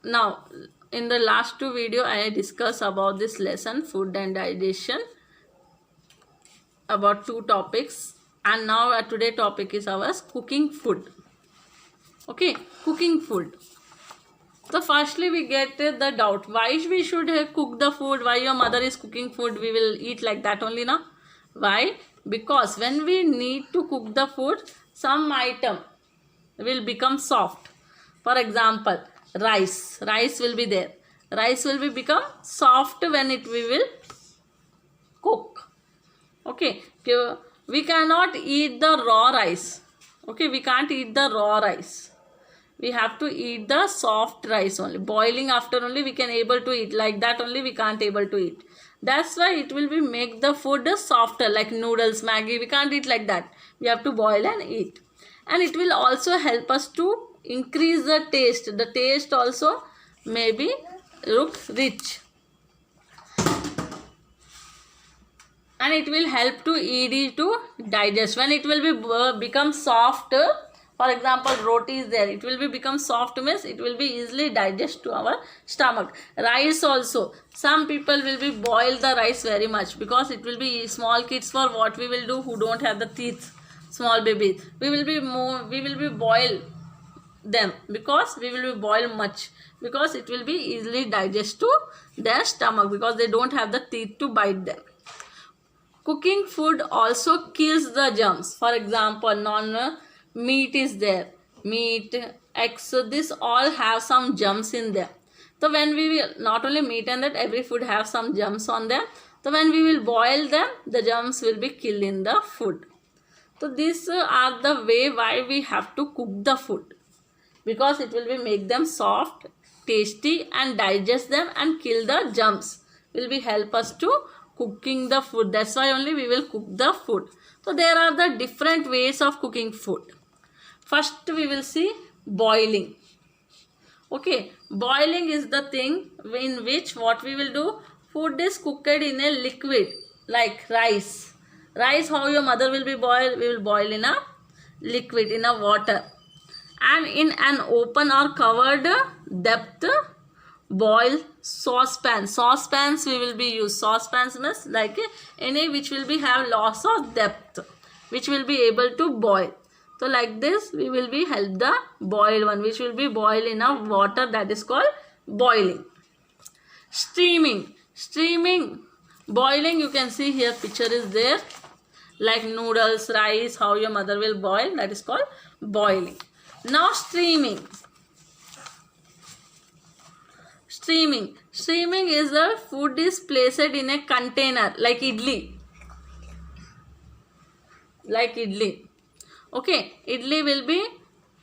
Now, in the last two video, I discussed about this lesson, food and digestion, about two topics, and now our today topic is ours, cooking food. Okay, cooking food. So firstly we get the doubt, why we should cook the food, why your mother is cooking food, we will eat like that only now. Why? Because when we need to cook the food, some item will become soft. For example, rice will be there. Rice will be become soft when we will cook. Okay, we cannot eat the raw rice. Okay, we can't eat the raw rice. We have to eat the soft rice only. Boiling after only we can able to eat. Like that only we can't able to eat. That's why it will be make the food softer, like noodles, Maggi. We can't eat like that. We have to boil and eat. And it will also help us to increase the taste. The taste also maybe looks rich. And it will help to easy to digest. When it will be become soft, for example, roti is there, it will be become soft means it will be easily digest to our stomach. Rice also, some people will be boil the rice very much, because it will be small kids. For what we will do, who don't have the teeth, small babies, we will be boil them, because we will be boil much, because it will be easily digest to their stomach, because they don't have the teeth to bite them. Cooking food also kills the germs. For example, meat is there, meat, eggs, so this all have some germs in them. So when we will, not only meat and that, every food have some germs on them. So when we will boil them, the germs will be killed in the food. So these are the way why we have to cook the food, because it will be make them soft, tasty, and digest them and kill the germs. Will be help us to cooking the food. That's why only we will cook the food. So there are the different ways of cooking food. First we will see boiling. Okay, boiling is the thing in which what we will do, food is cooked in a liquid like rice. Rice, how your mother will be boiled, we will boil in a liquid, in a water, and in an open or covered depth boil saucepan. Saucepans we will be use. Saucepans means like any which will be have loss of depth, which will be able to boil. So like this we will be help the boiled one, which will be boiled in a water, that is called boiling. Steaming. Boiling, you can see here picture is there, like noodles, rice, how your mother will boil, that is called boiling. Now steaming is the food is placed in a container like idli. Okay, idli will be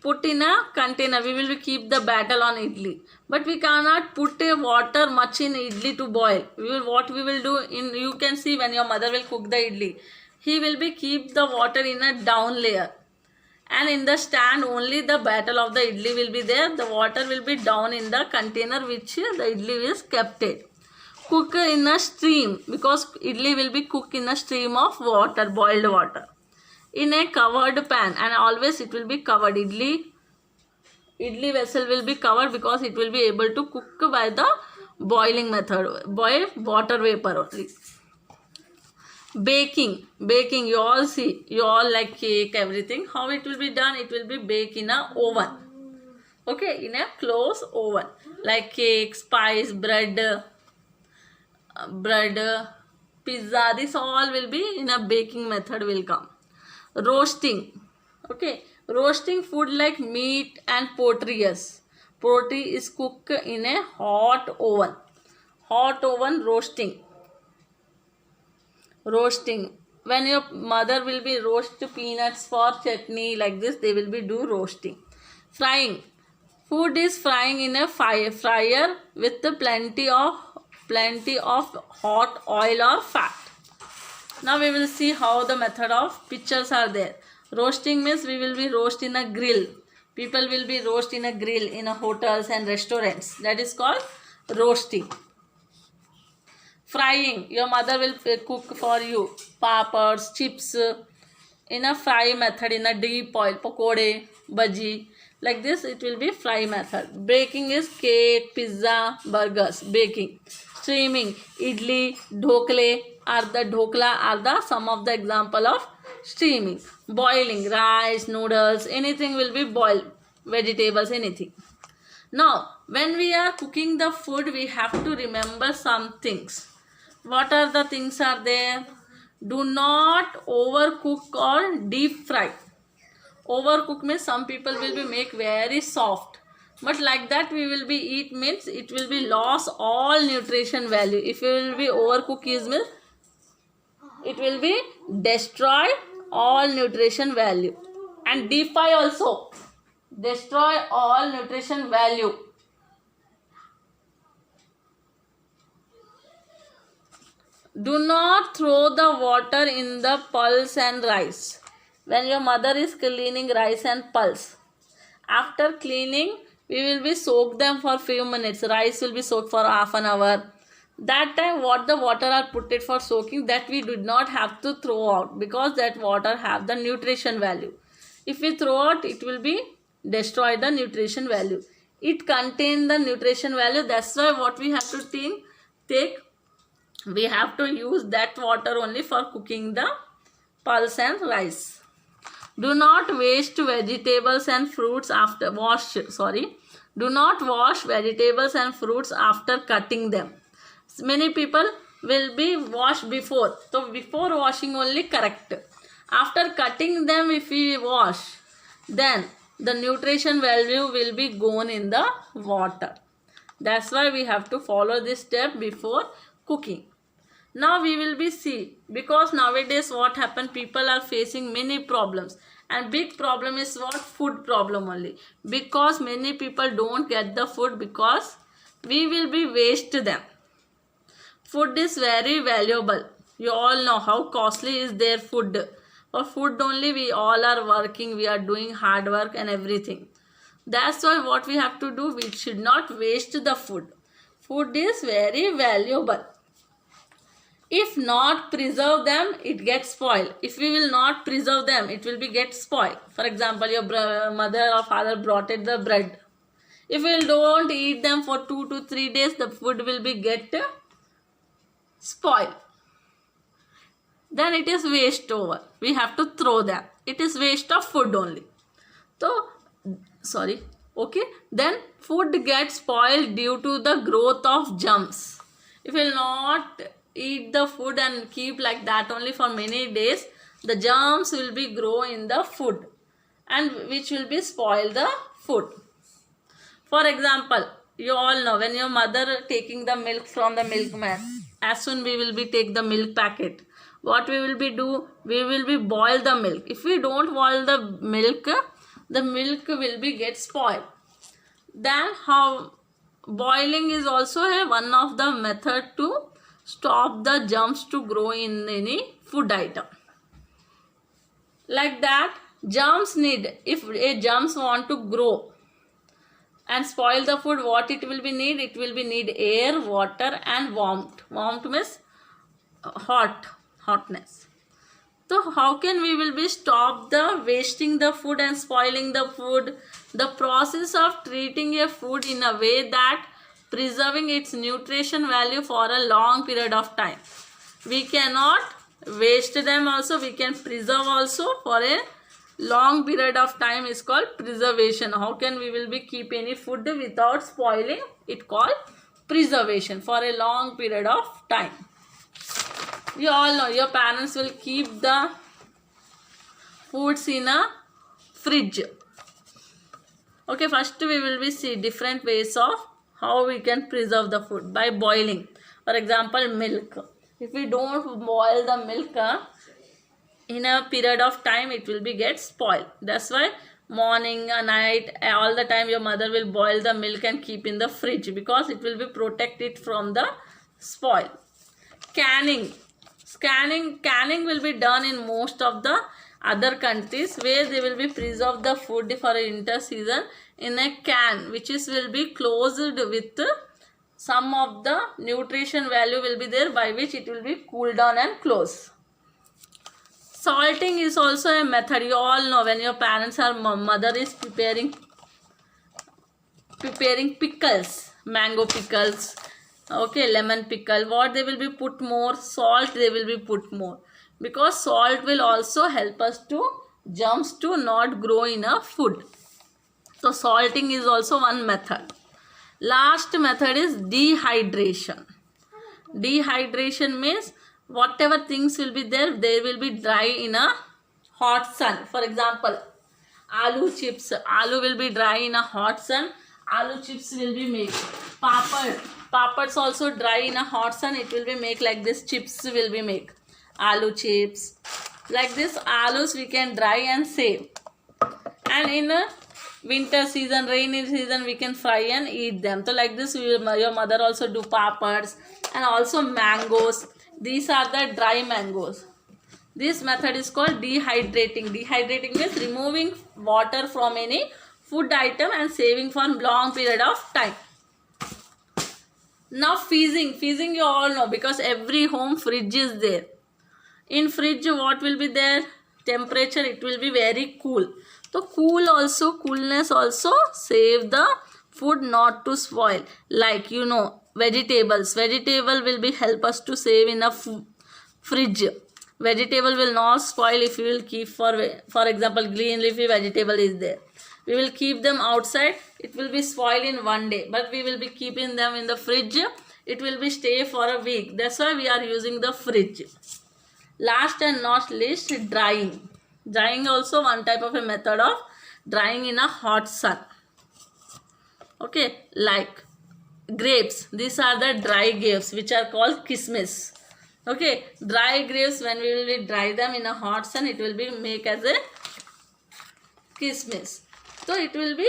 put in a container. We will be keep the batter on idli, but we cannot put a water much in idli to boil. What we will do, in you can see when your mother will cook the idli, he will be keep the water in a down layer, and in the stand only the batter of the idli will be there. The water will be down in the container which the idli is kept it. Cook in a stream, because idli will be cooked in a stream of water, boiled water, in a covered pan, and always it will be covered. Idli vessel will be covered, because it will be able to cook by the boiling method, boil water vapor only. Baking, you all see, you all like cake, everything. How it will be done? It will be baked in a oven. Okay, in a closed oven, like cake, spice, bread, pizza, this all will be in a baking method will come. Roasting. Okay, roasting food like meat and poultry. Yes, poultry is cooked in a hot oven. Roasting, when your mother will be roast peanuts for chutney, like this they will be do roasting. Frying, food is frying in a fryer with plenty of hot oil or fat. Now we will see how the method of pictures are there. Roasting means we will be roast in a grill. People will be roast in a grill in a hotels and restaurants, that is called roasting. Frying, your mother will cook for you papads, chips in a fry method, in a deep oil, pakode, bhaji. Like this, it will be fry method. Baking is cake, pizza, burgers. Baking. Steaming, idli, dhokla are the some of the example of steaming. Boiling, rice, noodles, anything will be boiled. Vegetables, anything. Now, when we are cooking the food, we have to remember some things. What are the things are there? Do not overcook or deep fry. Overcook means some people will be make very soft, but like that we will be eat means it will be lost all nutrition value. If you will be overcook is means it will be destroy all nutrition value. And deep fry also destroy all nutrition value. Do not throw the water in the pulse and rice. When your mother is cleaning rice and pulse, after cleaning, we will be soak them for few minutes. Rice will be soaked for half an hour. That time what the water are put it for soaking, that we do not have to throw out, because that water have the nutrition value. If we throw out, it will be destroy the nutrition value. It contain the nutrition value. That's why what we have to take, we have to use that water only for cooking the pulse and rice. Do not waste vegetables and fruits after Do not wash vegetables and fruits after cutting them. Many people will be washed before. So before washing only correct. After cutting them, if we wash, then the nutrition value will be gone in the water. That's why we have to follow this step before cooking. Now we will be see, because nowadays what happened, people are facing many problems, and big problem is what? Food problem only, because many people don't get the food because we will be waste them. Food is very valuable. You all know how costly is their food. For food only we all are working, we are doing hard work and everything. That's why what we have to do, we should not waste the food. Food is very valuable. If not preserve them, it gets spoiled. If we will not preserve them, it will be get spoiled. For example, your mother or father brought it the bread. If we don't eat them for 2 to 3 days, the food will be get spoiled. Then it is waste over. We have to throw them. It is waste of food only. So, okay. Then food gets spoiled due to the growth of germs. If we will not eat the food and keep like that only for many days, the germs will be grow in the food, and which will be spoil the food. For example, you all know when your mother taking the milk from the milkman, as soon we will be take the milk packet, what we will be do, we will be boil the milk. If we don't boil the milk will be get spoiled. Then how boiling is also one of the method to stop the germs to grow in any food item. Like that, germs need, if a germs want to grow and spoil the food, what it will be need? It will be need air, water and warmth. Warmth means hotness. So how can we will be stop the wasting the food and spoiling the food? The process of treating a food in a way that preserving its nutrition value for a long period of time. We cannot waste them also, we can preserve also for a long period of time is called preservation. How can we will be keep any food without spoiling? It called preservation for a long period of time. You all know your parents will keep the foods in a fridge. Okay, first we will be see different ways of how we can preserve the food by boiling. For example, milk. If we don't boil the milk in a period of time, it will be get spoiled. That's why morning, night, all the time your mother will boil the milk and keep in the fridge, because it will be protect it from the spoil. Canning will be done in most of the other countries, where they will be preserve the food for a winter season in a can, which is will be closed with some of the nutrition value will be there, by which it will be cooled down and close. Salting is also a method. You all know when your parents or mother is preparing preparing pickles, mango pickles, okay, lemon pickle, what they will be put more? Salt they will be put more, because salt will also help us to germs to not grow in a food. So salting is also one method. Last method is dehydration. Dehydration means whatever things will be there, they will be dry in a hot sun. For example, aloo chips, aloo will be dry in a hot sun, aloo chips will be made. Papads also dry in a hot sun, it will be make like this, chips will be make. Aloo chips, like this aloos we can dry and save. And in a winter season, rainy season, we can fry and eat them. So like this, your mother also do papads. And also mangoes, these are the dry mangoes. This method is called dehydrating. Dehydrating means removing water from any food item and saving for long period of time. Now freezing you all know, because every home fridge is there. In fridge what will be there? Temperature, it will be very cool. So coolness also save the food not to spoil. Like vegetable will be help us to save in a fridge. Vegetable will not spoil if you will keep for example, green leafy vegetable is there. We will keep them outside, it will be spoiled in one day, but we will be keeping them in the fridge, it will be stay for a week. That's why we are using the fridge. Last and not least, drying. Drying also one type of a method of drying in a hot sun. Okay, like grapes, these are the dry grapes which are called kismis. Okay, dry grapes, when we will be dry them in a hot sun, it will be make as a kismis. So it will be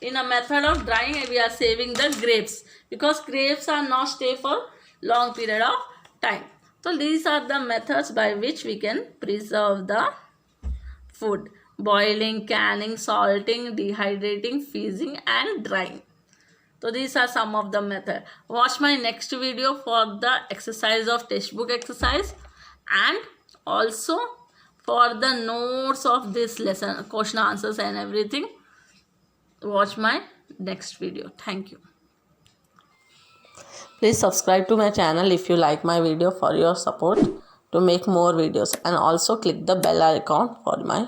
in a method of drying, we are saving the grapes, because grapes are not stay for long period of time. So these are the methods by which we can preserve the food: boiling, canning, salting, dehydrating, freezing and drying. So these are some of the methods. Watch my next video for the exercise of textbook exercise, and also for the notes of this lesson, question answers and everything. Watch my next video. Thank you. Please subscribe to my channel if you like my video, for your support to make more videos, and also click the bell icon for your